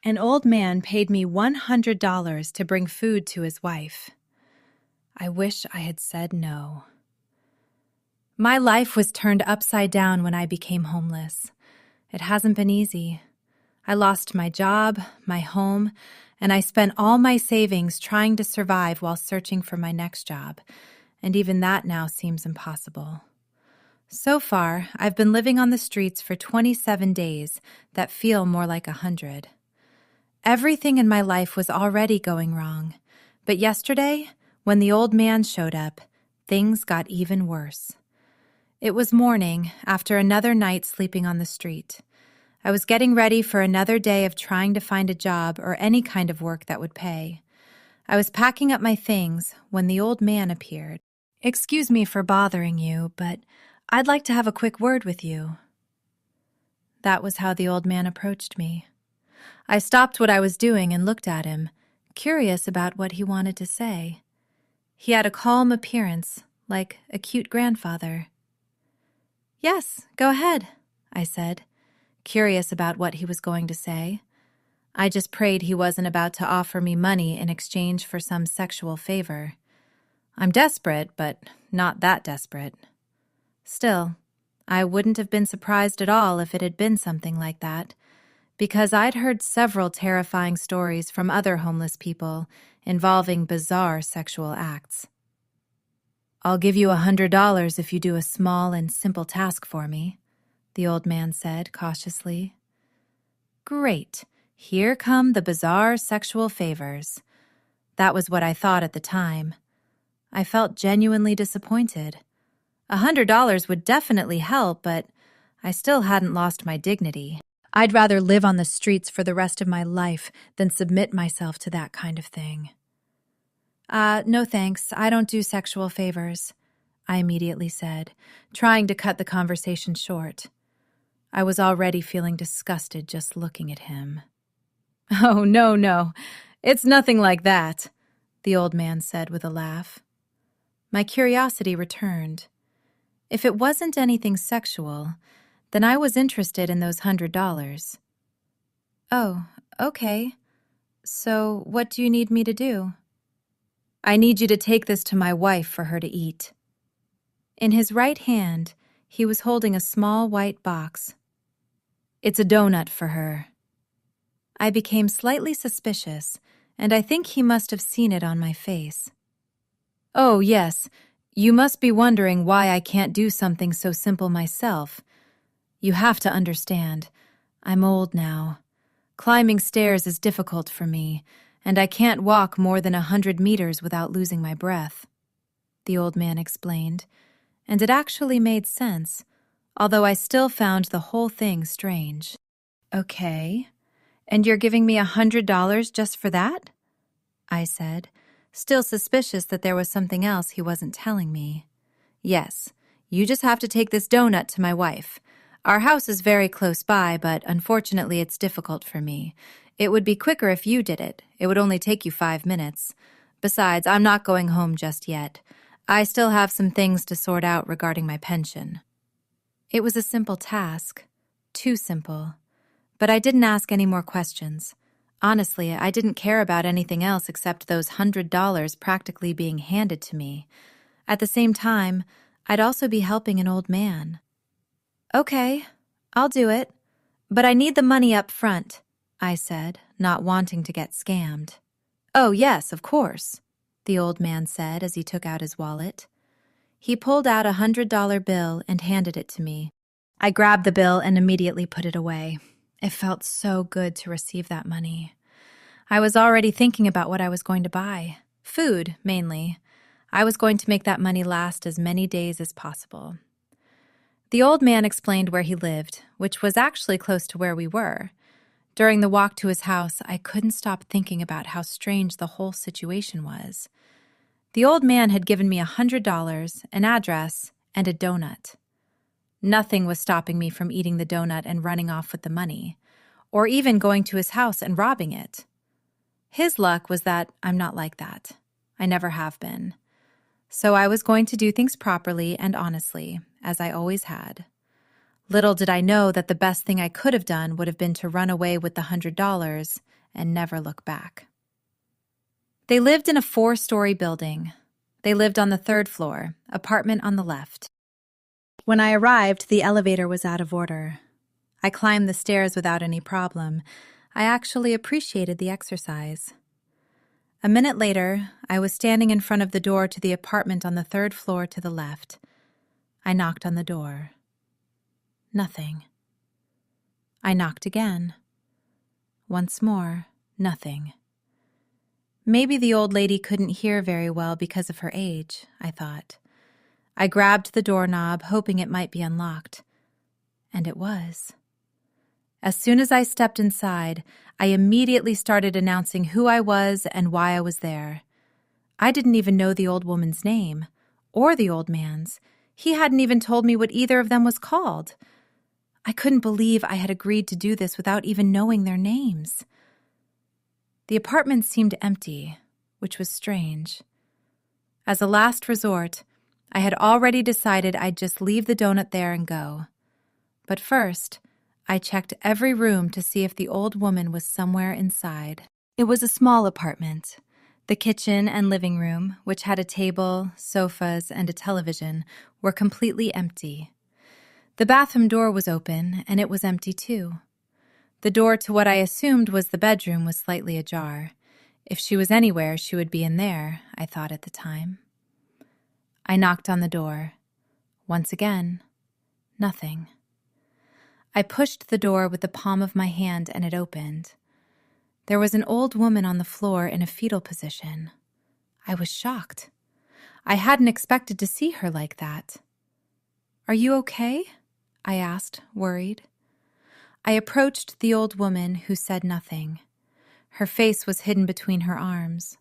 An old man paid me $100 to bring food to his wife. I wish I had said no. My life was turned upside down when I became homeless. It hasn't been easy. I lost my job, my home, and I spent all my savings trying to survive while searching for my next job, and even that now seems impossible. So far, I've been living on the streets for 27 days that feel more like 100. Everything in my life was already going wrong, but yesterday, when the old man showed up, things got even worse. It was morning, after another night sleeping on the street. I was getting ready for another day of trying to find a job or any kind of work that would pay. I was packing up my things when the old man appeared. "Excuse me for bothering you, but I'd like to have a quick word with you." That was how the old man approached me. I stopped what I was doing and looked at him, curious about what he wanted to say. He had a calm appearance, like a cute grandfather. "Yes, go ahead," I said, curious about what he was going to say. I just prayed he wasn't about to offer me money in exchange for some sexual favor. I'm desperate, but not that desperate. Still, I wouldn't have been surprised at all if it had been something like that, because I'd heard several terrifying stories from other homeless people involving bizarre sexual acts. "I'll give you $100 if you do a small and simple task for me," the old man said cautiously. Great. Here come the bizarre sexual favors. That was what I thought at the time. I felt genuinely disappointed. $100 would definitely help, but I still hadn't lost my dignity. I'd rather live on the streets for the rest of my life than submit myself to that kind of thing. No thanks, I don't do sexual favors," I immediately said, trying to cut the conversation short. I was already feeling disgusted just looking at him. "Oh, no, it's nothing like that," the old man said with a laugh. My curiosity returned. If it wasn't anything sexual, then I was interested in those $100. "Oh, okay. So what do you need me to do?" "I need you to take this to my wife for her to eat." In his right hand, he was holding a small white box. "It's a donut for her." I became slightly suspicious, and I think he must have seen it on my face. "Oh, yes. You must be wondering why I can't do something so simple myself. You have to understand, I'm old now. Climbing stairs is difficult for me, and I can't walk more than 100 meters without losing my breath," the old man explained, and it actually made sense, although I still found the whole thing strange. "Okay, and you're giving me $100 just for that?" I said, still suspicious that there was something else he wasn't telling me. "Yes, you just have to take this donut to my wife. Our house is very close by, but unfortunately it's difficult for me. It would be quicker if you did it. It would only take you 5 minutes. Besides, I'm not going home just yet. I still have some things to sort out regarding my pension." It was a simple task. Too simple. But I didn't ask any more questions. Honestly, I didn't care about anything else except those $100 practically being handed to me. At the same time, I'd also be helping an old man. "Okay, I'll do it, but I need the money up front," I said, not wanting to get scammed. "Oh, yes, of course," the old man said as he took out his wallet. He pulled out a $100 bill and handed it to me. I grabbed the bill and immediately put it away. It felt so good to receive that money. I was already thinking about what I was going to buy. Food, mainly. I was going to make that money last as many days as possible. The old man explained where he lived, which was actually close to where we were. During the walk to his house, I couldn't stop thinking about how strange the whole situation was. The old man had given me $100, an address, and a donut. Nothing was stopping me from eating the donut and running off with the money, or even going to his house and robbing it. His luck was that I'm not like that. I never have been. So I was going to do things properly and honestly, as I always had. Little did I know that the best thing I could have done would have been to run away with the $100 and never look back. They lived in a 4-story building. They lived on the 3rd floor, apartment on the left. When I arrived, the elevator was out of order. I climbed the stairs without any problem. I actually appreciated the exercise. A minute later, I was standing in front of the door to the apartment on the 3rd floor to the left. I knocked on the door. Nothing. I knocked again. Once more, nothing. Maybe the old lady couldn't hear very well because of her age, I thought. I grabbed the doorknob, hoping it might be unlocked. And it was. As soon as I stepped inside, I immediately started announcing who I was and why I was there. I didn't even know the old woman's name, or the old man's. He hadn't even told me what either of them was called. I couldn't believe I had agreed to do this without even knowing their names. The apartment seemed empty, which was strange. As a last resort, I had already decided I'd just leave the donut there and go. But first, I checked every room to see if the old woman was somewhere inside. It was a small apartment. The kitchen and living room, which had a table, sofas, and a television, were completely empty. The bathroom door was open, and it was empty too. The door to what I assumed was the bedroom was slightly ajar. If she was anywhere, she would be in there, I thought at the time. I knocked on the door. Once again, nothing. I pushed the door with the palm of my hand and it opened. There was an old woman on the floor in a fetal position. I was shocked. I hadn't expected to see her like that. "Are you okay?" I asked, worried. I approached the old woman, who said nothing. Her face was hidden between her arms.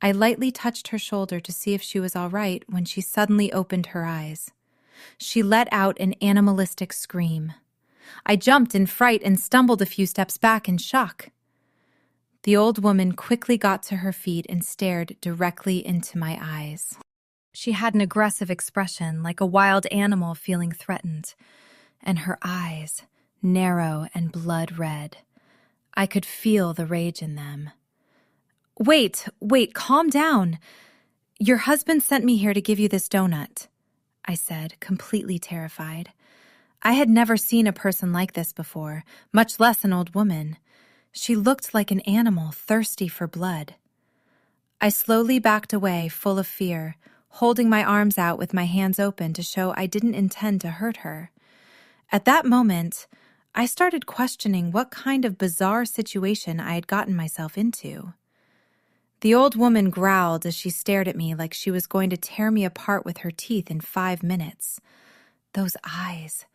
I lightly touched her shoulder to see if she was all right when she suddenly opened her eyes. She let out an animalistic scream. I jumped in fright and stumbled a few steps back in shock. The old woman quickly got to her feet and stared directly into my eyes. She had an aggressive expression, like a wild animal feeling threatened, and her eyes, narrow and blood red. I could feel the rage in them. Wait, calm down. Your husband sent me here to give you this donut," I said, completely terrified. I had never seen a person like this before, much less an old woman. She looked like an animal thirsty for blood. I slowly backed away, full of fear, holding my arms out with my hands open to show I didn't intend to hurt her. At that moment, I started questioning what kind of bizarre situation I had gotten myself into. The old woman growled as she stared at me like she was going to tear me apart with her teeth in 5 minutes. Those eyes,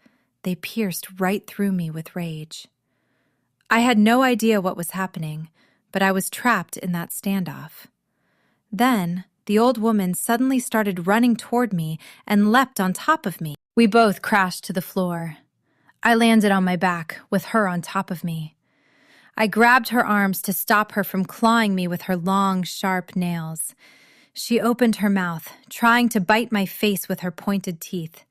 they pierced right through me with rage. I had no idea what was happening, but I was trapped in that standoff. Then, the old woman suddenly started running toward me and leapt on top of me. We both crashed to the floor. I landed on my back, with her on top of me. I grabbed her arms to stop her from clawing me with her long, sharp nails. She opened her mouth, trying to bite my face with her pointed teeth.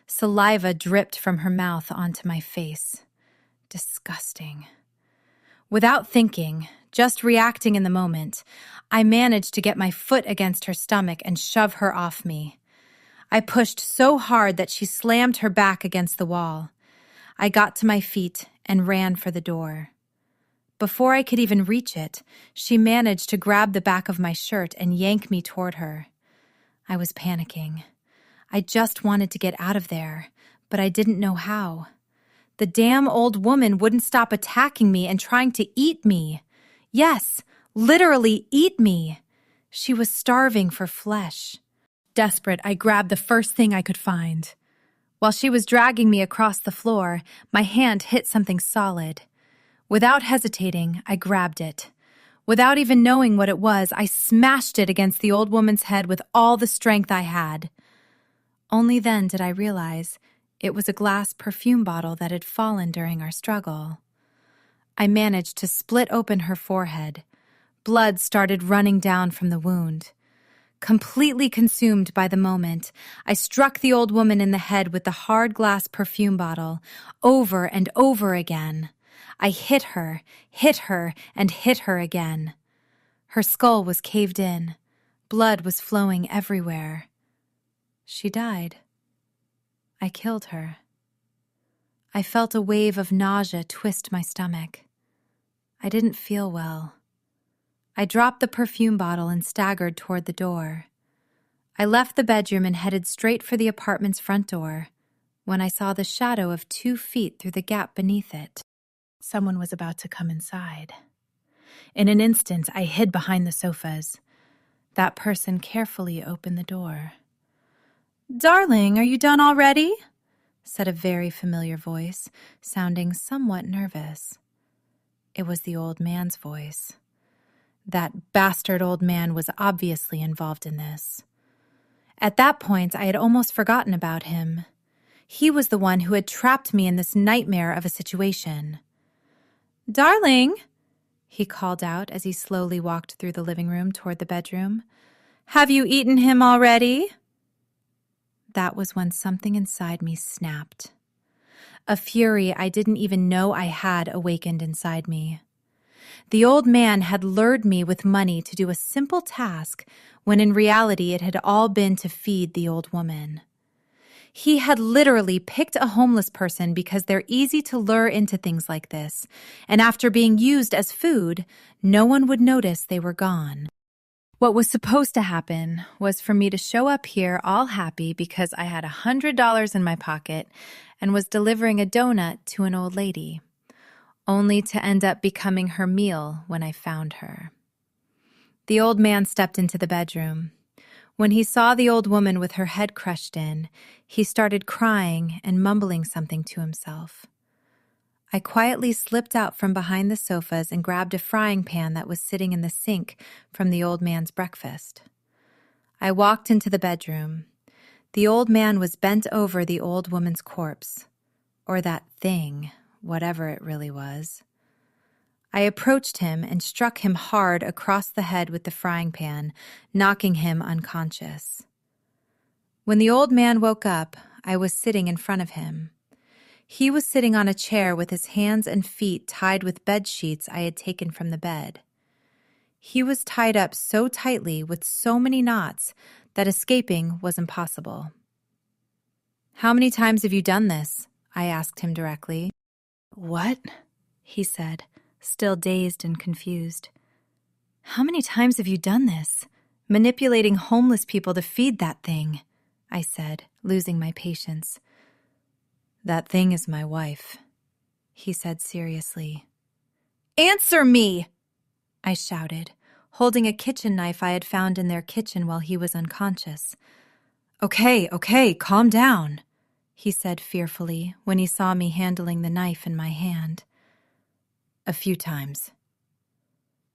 Saliva dripped from her mouth onto my face. Disgusting. Without thinking, just reacting in the moment, I managed to get my foot against her stomach and shove her off me. I pushed so hard that she slammed her back against the wall. I got to my feet and ran for the door. Before I could even reach it, she managed to grab the back of my shirt and yank me toward her. I was panicking. I just wanted to get out of there, but I didn't know how. The damn old woman wouldn't stop attacking me and trying to eat me. Yes, literally eat me. She was starving for flesh. Desperate, I grabbed the first thing I could find. While she was dragging me across the floor, my hand hit something solid. Without hesitating, I grabbed it. Without even knowing what it was, I smashed it against the old woman's head with all the strength I had. Only then did I realize it was a glass perfume bottle that had fallen during our struggle. I managed to split open her forehead. Blood started running down from the wound. Completely consumed by the moment, I struck the old woman in the head with the hard glass perfume bottle, over and over again. I hit her, and hit her again. Her skull was caved in. Blood was flowing everywhere. She died. I killed her. I felt a wave of nausea twist my stomach. I didn't feel well. I dropped the perfume bottle and staggered toward the door. I left the bedroom and headed straight for the apartment's front door when I saw the shadow of 2 feet through the gap beneath it. Someone was about to come inside. In an instant, I hid behind the sofas. That person carefully opened the door. "Darling, are you done already?" said a very familiar voice, sounding somewhat nervous. It was the old man's voice. That bastard old man was obviously involved in this. At that point, I had almost forgotten about him. He was the one who had trapped me in this nightmare of a situation. "Darling," he called out as he slowly walked through the living room toward the bedroom. "Have you eaten him already?" That was when something inside me snapped. A fury I didn't even know I had awakened inside me. The old man had lured me with money to do a simple task when in reality it had all been to feed the old woman. He had literally picked a homeless person because they're easy to lure into things like this, and after being used as food, no one would notice they were gone. What was supposed to happen was for me to show up here all happy because I had $100 in my pocket and was delivering a donut to an old lady, only to end up becoming her meal when I found her. The old man stepped into the bedroom. When he saw the old woman with her head crushed in, he started crying and mumbling something to himself. I quietly slipped out from behind the sofas and grabbed a frying pan that was sitting in the sink from the old man's breakfast. I walked into the bedroom. The old man was bent over the old woman's corpse, or that thing, whatever it really was. I approached him and struck him hard across the head with the frying pan, knocking him unconscious. When the old man woke up, I was sitting in front of him. He was sitting on a chair with his hands and feet tied with bed sheets I had taken from the bed. He was tied up so tightly with so many knots that escaping was impossible. "How many times have you done this?" I asked him directly. "What?" he said, still dazed and confused. "How many times have you done this? Manipulating homeless people to feed that thing," I said, losing my patience. "That thing is my wife," he said seriously. "Answer me!" I shouted, holding a kitchen knife I had found in their kitchen while he was unconscious. Okay, calm down," he said fearfully when he saw me handling the knife in my hand. "A few times."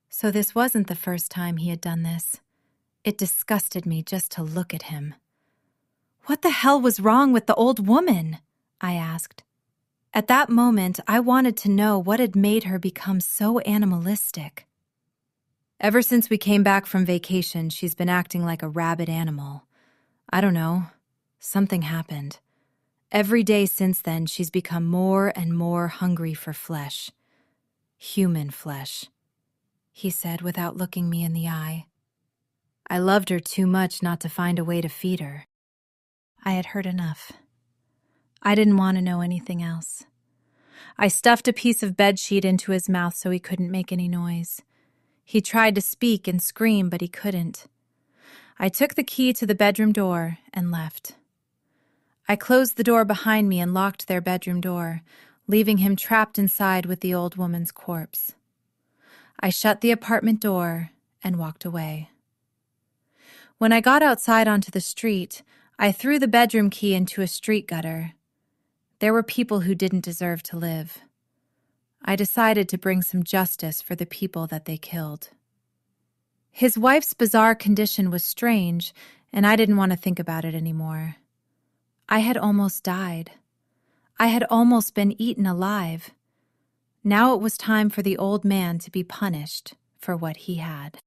So this wasn't the first time he had done this. It disgusted me just to look at him. What the hell was wrong with the old woman? I asked. At that moment, I wanted to know what had made her become so animalistic. Ever since we came back from vacation, she's been acting like a rabid animal. I don't know. Something happened. Every day since then, she's become more and more hungry for flesh. Human flesh, he said without looking me in the eye. I loved her too much not to find a way to feed her. I had heard enough. I didn't want to know anything else. I stuffed a piece of bedsheet into his mouth so he couldn't make any noise. He tried to speak and scream, but he couldn't. I took the key to the bedroom door and left. I closed the door behind me and locked their bedroom door, leaving him trapped inside with the old woman's corpse. I shut the apartment door and walked away. When I got outside onto the street, I threw the bedroom key into a street gutter. There were people who didn't deserve to live. I decided to bring some justice for the people that they killed. His wife's bizarre condition was strange, and I didn't want to think about it anymore. I had almost died. I had almost been eaten alive. Now it was time for the old man to be punished for what he had.